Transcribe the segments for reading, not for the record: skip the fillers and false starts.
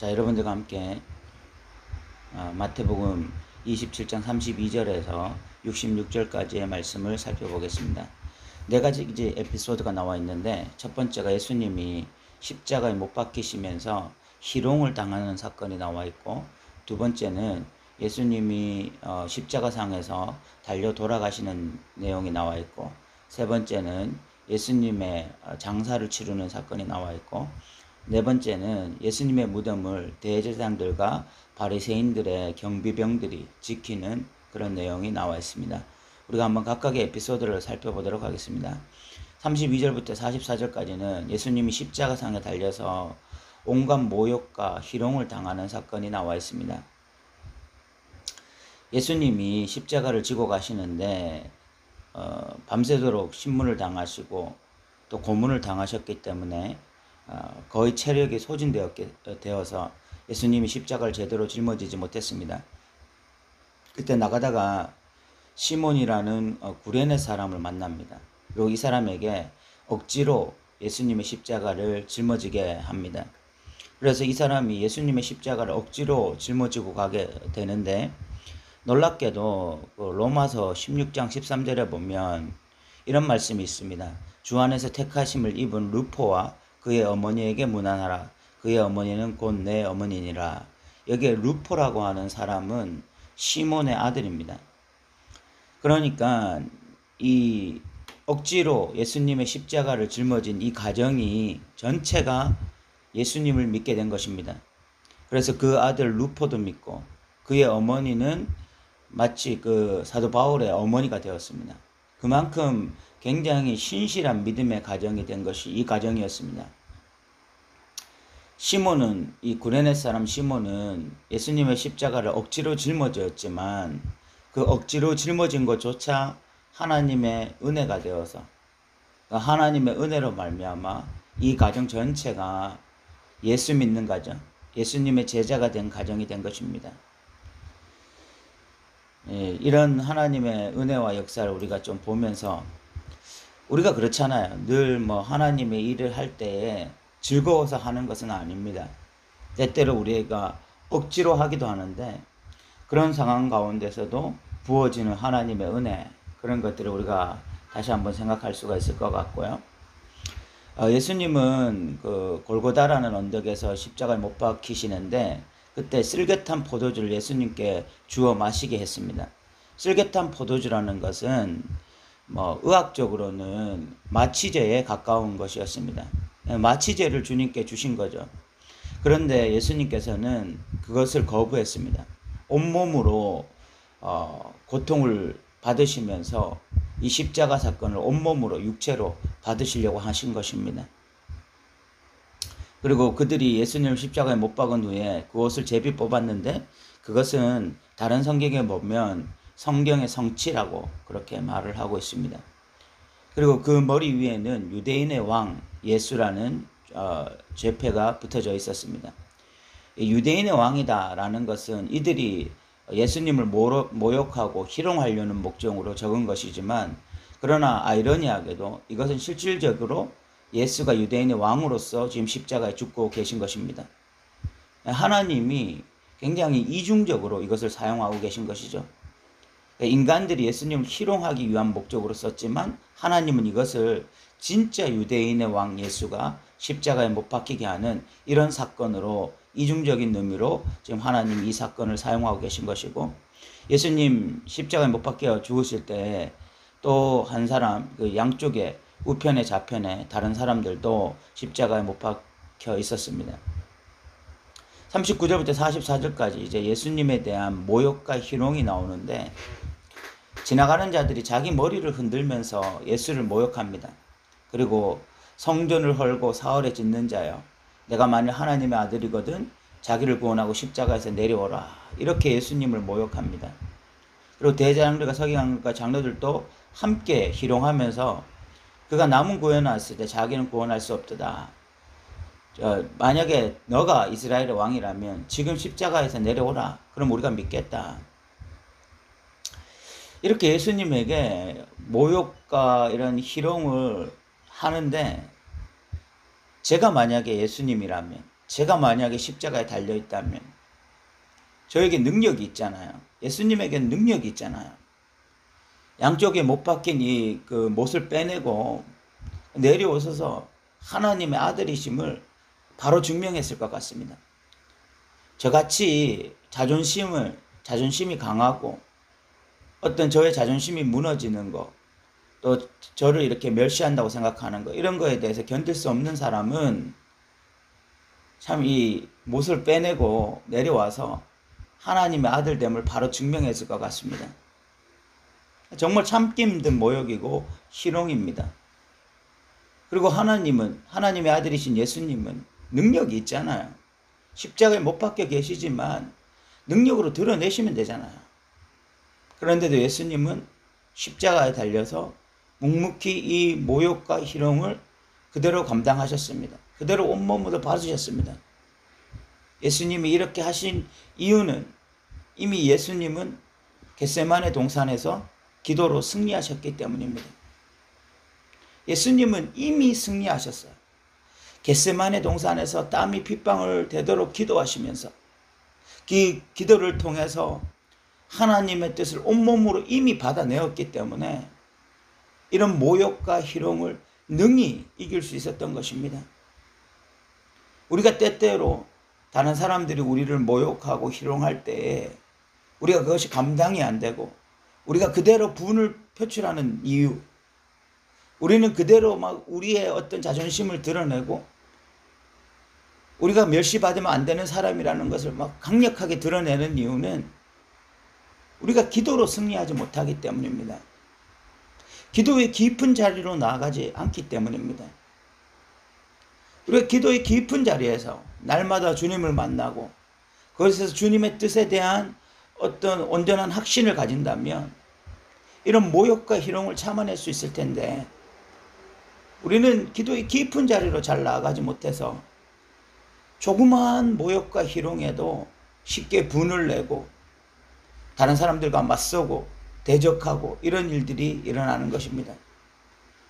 자, 여러분들과 함께 마태복음 27장 32절에서 66절까지의 말씀을 살펴보겠습니다. 네 가지 이제 에피소드가 나와 있는데, 첫 번째가 예수님이 십자가에 못 박히시면서 희롱을 당하는 사건이 나와 있고, 두 번째는 예수님이 십자가상에서 달려 돌아가시는 내용이 나와 있고, 세 번째는 예수님의 장사를 치르는 사건이 나와 있고, 네 번째는 예수님의 무덤을 대제사장들과 바리새인들의 경비병들이 지키는 그런 내용이 나와 있습니다. 우리가 한번 각각의 에피소드를 살펴보도록 하겠습니다. 32절부터 44절까지는 예수님이 십자가상에 달려서 온갖 모욕과 희롱을 당하는 사건이 나와 있습니다. 예수님이 십자가를 지고 가시는데 밤새도록 신문을 당하시고 또 고문을 당하셨기 때문에 거의 체력이 소진되어서 예수님이 십자가를 제대로 짊어지지 못했습니다. 그때 나가다가 시몬이라는 구레네 사람을 만납니다. 그리고 이 사람에게 억지로 예수님의 십자가를 짊어지게 합니다. 그래서 이 사람이 예수님의 십자가를 억지로 짊어지고 가게 되는데, 놀랍게도 로마서 16장 13절에 보면 이런 말씀이 있습니다. 주 안에서 택하심을 입은 루포와 그의 어머니에게 문안하라. 그의 어머니는 곧 내 어머니니라. 여기에 루포라고 하는 사람은 시몬의 아들입니다. 그러니까 이 억지로 예수님의 십자가를 짊어진 이 가정이 전체가 예수님을 믿게 된 것입니다. 그래서 그 아들 루포도 믿고, 그의 어머니는 마치 그 사도 바울의 어머니가 되었습니다. 그만큼 굉장히 신실한 믿음의 가정이 된 것이 이 가정이었습니다. 시몬은, 이 구레네 사람 시몬은 예수님의 십자가를 억지로 짊어졌지만 그 억지로 짊어진 것조차 하나님의 은혜가 되어서, 하나님의 은혜로 말미암아 이 가정 전체가 예수 믿는 가정, 예수님의 제자가 된 가정이 된 것입니다. 이런 하나님의 은혜와 역사를 우리가 좀 보면서, 우리가 그렇잖아요. 늘 하나님의 일을 할 때에 즐거워서 하는 것은 아닙니다. 때때로 우리가 억지로 하기도 하는데, 그런 상황 가운데서도 부어지는 하나님의 은혜, 그런 것들을 우리가 다시 한번 생각할 수가 있을 것 같고요. 예수님은 그 골고다라는 언덕에서 십자가에 못 박히시는데, 그때 쓸개탄 포도주를 예수님께 주어 마시게 했습니다. 쓸개탄 포도주라는 것은 의학적으로는 마취제에 가까운 것이었습니다. 마취제를 주님께 주신 거죠. 그런데 예수님께서는 그것을 거부했습니다. 온몸으로 고통을 받으시면서 이 십자가 사건을 온몸으로, 육체로 받으시려고 하신 것입니다. 그리고 그들이 예수님을 십자가에 못 박은 후에 그 옷을 제비 뽑았는데, 그것은 다른 성경에 보면 성경의 성취라고 그렇게 말을 하고 있습니다. 그리고 그 머리 위에는 유대인의 왕 예수라는 죄패가 붙어져 있었습니다. 유대인의 왕이다라는 것은 이들이 예수님을 모욕하고 희롱하려는 목적으로 적은 것이지만, 그러나 아이러니하게도 이것은 실질적으로 예수가 유대인의 왕으로서 지금 십자가에 죽고 계신 것입니다. 하나님이 굉장히 이중적으로 이것을 사용하고 계신 것이죠. 인간들이 예수님을 희롱하기 위한 목적으로 썼지만, 하나님은 이것을 진짜 유대인의 왕 예수가 십자가에 못 박히게 하는 이런 사건으로, 이중적인 의미로 지금 하나님이 이 사건을 사용하고 계신 것이고, 예수님 십자가에 못 박혀 죽으실 때 또 한 사람, 그 양쪽에 우편에 좌편에 다른 사람들도 십자가에 못 박혀 있었습니다. 39절부터 44절까지 이제 예수님에 대한 모욕과 희롱이 나오는데, 지나가는 자들이 자기 머리를 흔들면서 예수를 모욕합니다. 그리고 성전을 헐고 사흘에 짓는 자여, 내가 만일 하나님의 아들이거든 자기를 구원하고 십자가에서 내려오라, 이렇게 예수님을 모욕합니다. 그리고 대제사장들과 서기관과 장로들도 함께 희롱하면서, 그가 남은 구원했을 때 자기는 구원할 수 없도다. 만약에 너가 이스라엘의 왕이라면 지금 십자가에서 내려오라. 그럼 우리가 믿겠다. 이렇게 예수님에게 모욕과 이런 희롱을 하는데, 제가 만약에 예수님이라면, 제가 만약에 십자가에 달려 있다면 저에게 능력이 있잖아요. 예수님에게는 능력이 있잖아요. 양쪽에 못 박힌 이 그 못을 빼내고 내려오셔서 하나님의 아들이심을 바로 증명했을 것 같습니다. 저같이 자존심이 강하고 어떤 저의 자존심이 무너지는 거, 또 저를 이렇게 멸시한다고 생각하는 거, 이런 거에 대해서 견딜 수 없는 사람은 참 이 못을 빼내고 내려와서 하나님의 아들됨을 바로 증명했을 것 같습니다. 정말 참기 힘든 모욕이고 희롱입니다. 그리고 하나님의 아들이신 예수님은 능력이 있잖아요. 십자가에 못 박혀 계시지만 능력으로 드러내시면 되잖아요. 그런데도 예수님은 십자가에 달려서 묵묵히 이 모욕과 희롱을 그대로 감당하셨습니다. 그대로 온몸으로 받으셨습니다. 예수님이 이렇게 하신 이유는 이미 예수님은 겟세마네 동산에서 기도로 승리하셨기 때문입니다. 예수님은 이미 승리하셨어요. 겟세마네 동산에서 땀이 핏방울 되도록 기도하시면서 기도를 통해서 하나님의 뜻을 온몸으로 이미 받아내었기 때문에 이런 모욕과 희롱을 능히 이길 수 있었던 것입니다. 우리가 때때로 다른 사람들이 우리를 모욕하고 희롱할 때에 우리가 그것이 감당이 안 되고 우리가 그대로 분을 표출하는 이유, 우리는 그대로 막 우리의 어떤 자존심을 드러내고 우리가 멸시받으면 안 되는 사람이라는 것을 막 강력하게 드러내는 이유는 우리가 기도로 승리하지 못하기 때문입니다. 기도의 깊은 자리로 나아가지 않기 때문입니다. 우리가 기도의 깊은 자리에서 날마다 주님을 만나고 거기서 주님의 뜻에 대한 어떤 온전한 확신을 가진다면 이런 모욕과 희롱을 참아낼 수 있을 텐데 우리는 기도의 깊은 자리로 잘 나아가지 못해서 조그마한 모욕과 희롱에도 쉽게 분을 내고 다른 사람들과 맞서고 대적하고 이런 일들이 일어나는 것입니다.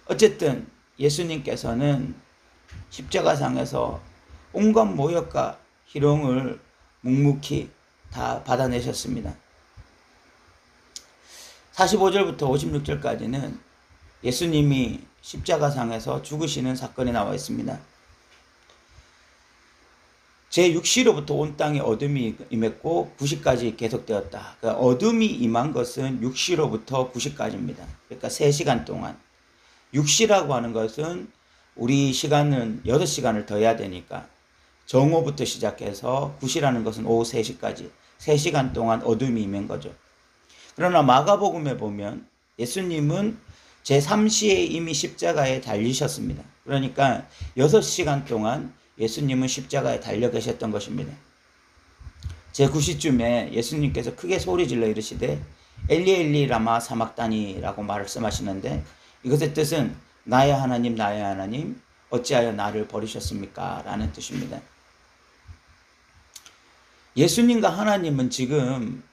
어쨌든 예수님께서는 십자가상에서 온갖 모욕과 희롱을 묵묵히 다 받아내셨습니다. 45절부터 56절까지는 예수님이 십자가상에서 죽으시는 사건이 나와 있습니다. 제6시로부터 온 땅에 어둠이 임했고 9시까지 계속되었다. 그러니까 어둠이 임한 것은 6시로부터 9시까지입니다. 그러니까 3시간 동안. 6시라고 하는 것은 우리 시간은 6시간을 더 해야 되니까 정오부터 시작해서 9시라는 것은 오후 3시까지 3시간 동안 어둠이 임한 거죠. 그러나 마가복음에 보면 예수님은 제3시에 이미 십자가에 달리셨습니다. 그러니까 6시간 동안 예수님은 십자가에 달려 계셨던 것입니다. 제9시쯤에 예수님께서 크게 소리질러 이르시되 엘리 엘리 라마 사막다니라고 말씀하시는데 이것의 뜻은 나의 하나님 나의 하나님 어찌하여 나를 버리셨습니까? 라는 뜻입니다. 예수님과 하나님은 지금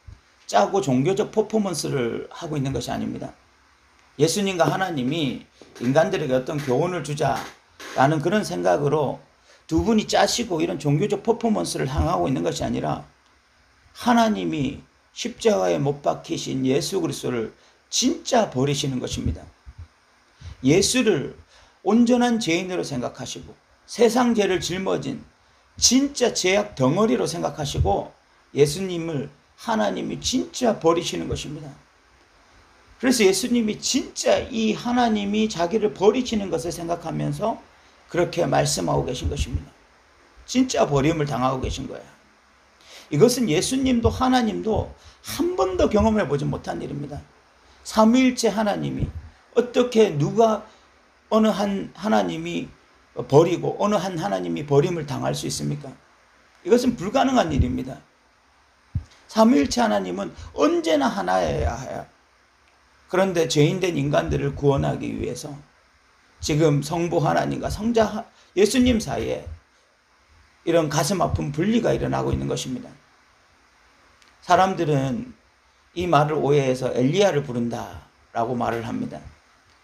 짜고 종교적 퍼포먼스를 하고 있는 것이 아닙니다. 예수님과 하나님이 인간들에게 어떤 교훈을 주자라는 그런 생각으로 두 분이 짜시고 이런 종교적 퍼포먼스를 향하고 있는 것이 아니라 하나님이 십자가에 못 박히신 예수 그리스도를 진짜 버리시는 것입니다. 예수를 온전한 죄인으로 생각하시고 세상 죄를 짊어진 진짜 죄악 덩어리로 생각하시고 예수님을 하나님이 진짜 버리시는 것입니다. 그래서 예수님이 진짜 이 하나님이 자기를 버리시는 것을 생각하면서 그렇게 말씀하고 계신 것입니다. 진짜 버림을 당하고 계신 거예요. 이것은 예수님도 하나님도 한 번도 경험해 보지 못한 일입니다. 삼위일체 하나님이 어떻게 누가 어느 한 하나님이 버리고 어느 한 하나님이 버림을 당할 수 있습니까? 이것은 불가능한 일입니다. 삼위일체 하나님은 언제나 하나여야 해요. 그런데 죄인된 인간들을 구원하기 위해서 지금 성부 하나님과 성자 예수님 사이에 이런 가슴 아픈 분리가 일어나고 있는 것입니다. 사람들은 이 말을 오해해서 엘리야를 부른다라고 말을 합니다.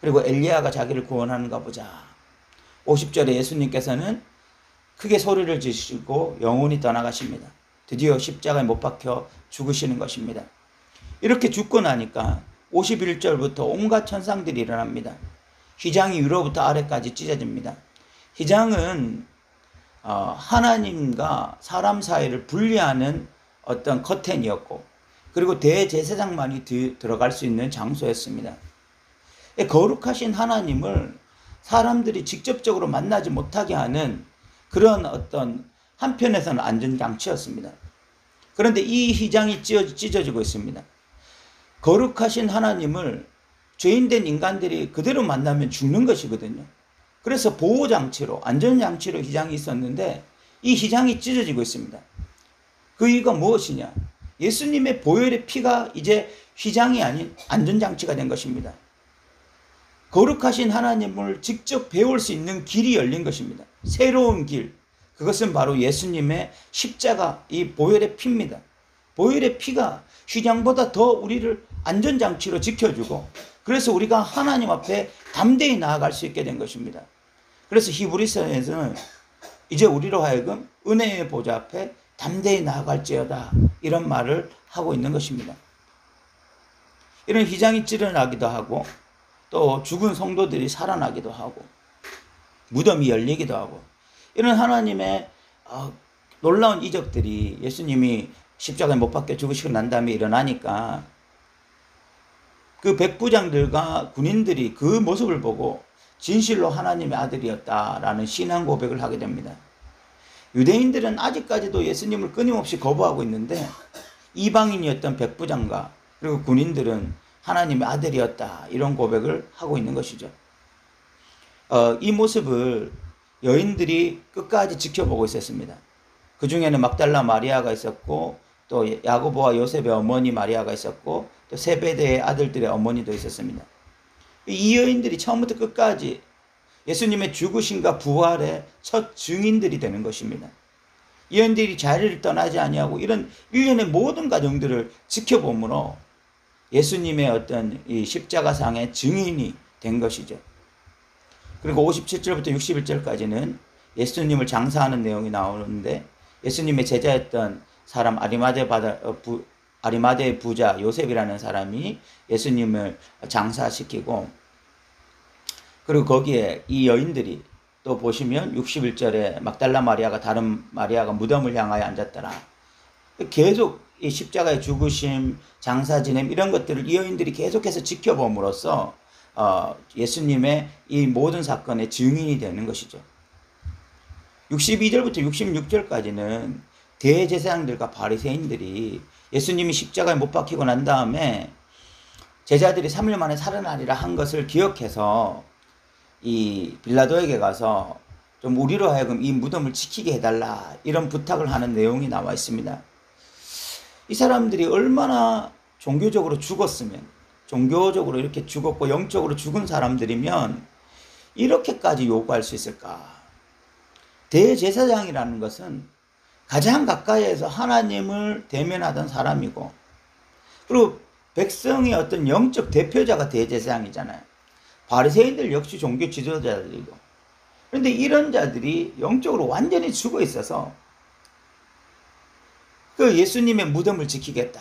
그리고 엘리야가 자기를 구원하는가 보자. 50절에 예수님께서는 크게 소리를 지르시고 영원히 떠나가십니다. 드디어 십자가에 못 박혀 죽으시는 것입니다. 이렇게 죽고 나니까 51절부터 온갖 천상들이 일어납니다. 휘장이 위로부터 아래까지 찢어집니다. 휘장은 하나님과 사람 사이를 분리하는 어떤 커튼이었고, 그리고 대제사장만이 들어갈 수 있는 장소였습니다. 거룩하신 하나님을 사람들이 직접적으로 만나지 못하게 하는 그런 어떤 한편에서는 안전장치였습니다. 그런데 이 휘장이 찢어지고 있습니다. 거룩하신 하나님을 죄인된 인간들이 그대로 만나면 죽는 것이거든요. 그래서 보호장치로, 안전장치로 휘장이 있었는데 이 휘장이 찢어지고 있습니다. 그 이유가 무엇이냐? 예수님의 보혈의 피가 이제 휘장이 아닌 안전장치가 된 것입니다. 거룩하신 하나님을 직접 배울 수 있는 길이 열린 것입니다. 새로운 길. 그것은 바로 예수님의 십자가, 이 보혈의 피입니다. 보혈의 피가 휘장보다 더 우리를 안전장치로 지켜주고, 그래서 우리가 하나님 앞에 담대히 나아갈 수 있게 된 것입니다. 그래서 히브리서에서는 이제 우리로 하여금 은혜의 보좌 앞에 담대히 나아갈지어다, 이런 말을 하고 있는 것입니다. 이런 휘장이 찢어나기도 하고, 또 죽은 성도들이 살아나기도 하고, 무덤이 열리기도 하고, 이런 하나님의 놀라운 이적들이 예수님이 십자가에 못 박혀 죽으시고 난 다음에 일어나니까 그 백부장들과 군인들이 그 모습을 보고 진실로 하나님의 아들이었다라는 신앙 고백을 하게 됩니다. 유대인들은 아직까지도 예수님을 끊임없이 거부하고 있는데, 이방인이었던 백부장과 그리고 군인들은 하나님의 아들이었다, 이런 고백을 하고 있는 것이죠. 이 모습을 여인들이 끝까지 지켜보고 있었습니다. 그 중에는 막달라 마리아가 있었고, 또 야고보와 요셉의 어머니 마리아가 있었고, 또 세베대의 아들들의 어머니도 있었습니다. 이 여인들이 처음부터 끝까지 예수님의 죽으심과 부활의 첫 증인들이 되는 것입니다. 이 여인들이 자리를 떠나지 아니하고 이런 일련의 모든 과정들을 지켜보므로 예수님의 어떤 이 십자가상의 증인이 된 것이죠. 그리고 57절부터 61절까지는 예수님을 장사하는 내용이 나오는데, 예수님의 제자였던 사람 아리마대의 부자 요셉이라는 사람이 예수님을 장사시키고, 그리고 거기에 이 여인들이 또 보시면 61절에 막달라 마리아가 다른 마리아가 무덤을 향하여 앉았더라. 계속 이 십자가의 죽으심, 장사 지냄 이런 것들을 이 여인들이 계속해서 지켜봄으로써 예수님의 이 모든 사건의 증인이 되는 것이죠. 62절부터 66절까지는 대제사장들과 바리새인들이 예수님이 십자가에 못 박히고 난 다음에 제자들이 3일 만에 살아나리라 한 것을 기억해서 이 빌라도에게 가서 좀 우리로 하여금 이 무덤을 지키게 해달라, 이런 부탁을 하는 내용이 나와 있습니다. 이 사람들이 얼마나 종교적으로 죽었으면, 종교적으로 이렇게 죽었고 영적으로 죽은 사람들이면 이렇게까지 요구할 수 있을까? 대제사장이라는 것은 가장 가까이에서 하나님을 대면하던 사람이고, 그리고 백성의 어떤 영적 대표자가 대제사장이잖아요. 바리새인들 역시 종교 지도자들이고. 그런데 이런 자들이 영적으로 완전히 죽어 있어서 그 예수님의 무덤을 지키겠다,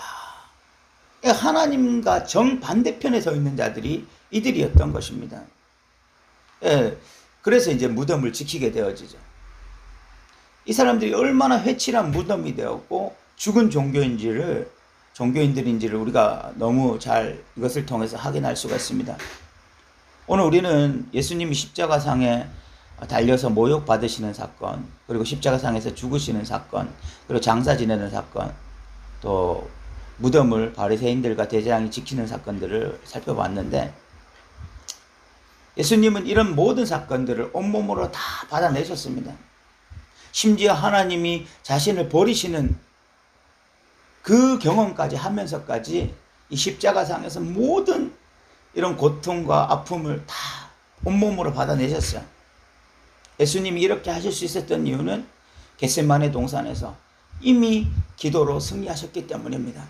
하나님과 정반대편에 서 있는 자들이 이들이었던 것입니다. 그래서 이제 무덤을 지키게 되어지죠. 이 사람들이 얼마나 회칠한 무덤이 되었고 죽은 종교인들인지를 우리가 너무 잘 이것을 통해서 확인할 수가 있습니다. 오늘 우리는 예수님이 십자가상에 달려서 모욕받으시는 사건, 그리고 십자가상에서 죽으시는 사건, 그리고 장사 지내는 사건, 또 무덤을 바리새인들과 대제사장이 지키는 사건들을 살펴봤는데, 예수님은 이런 모든 사건들을 온몸으로 다 받아내셨습니다. 심지어 하나님이 자신을 버리시는 그 경험까지 하면서까지 이 십자가상에서 모든 이런 고통과 아픔을 다 온몸으로 받아내셨어요. 예수님이 이렇게 하실 수 있었던 이유는 겟세마네 동산에서 이미 기도로 승리하셨기 때문입니다.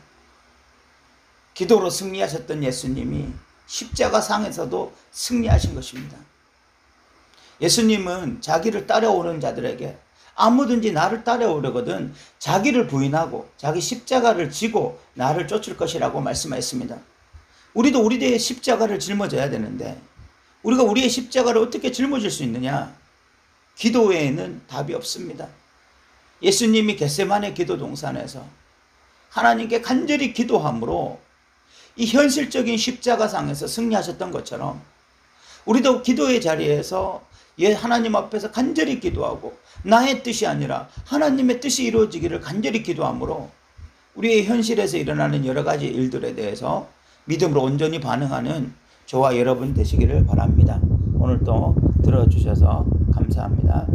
기도로 승리하셨던 예수님이 십자가상에서도 승리하신 것입니다. 예수님은 자기를 따라오는 자들에게 아무든지 나를 따라오려거든 자기를 부인하고 자기 십자가를 지고 나를 쫓을 것이라고 말씀하였습니다. 우리도 우리의 십자가를 짊어져야 되는데 우리가 우리의 십자가를 어떻게 짊어질 수 있느냐? 기도 외에는 답이 없습니다. 예수님이 겟세마네 기도 동산에서 하나님께 간절히 기도함으로 이 현실적인 십자가상에서 승리하셨던 것처럼 우리도 기도의 자리에서 하나님 앞에서 간절히 기도하고 나의 뜻이 아니라 하나님의 뜻이 이루어지기를 간절히 기도함으로 우리의 현실에서 일어나는 여러 가지 일들에 대해서 믿음으로 온전히 반응하는 저와 여러분 되시기를 바랍니다. 오늘도 들어주셔서 감사합니다.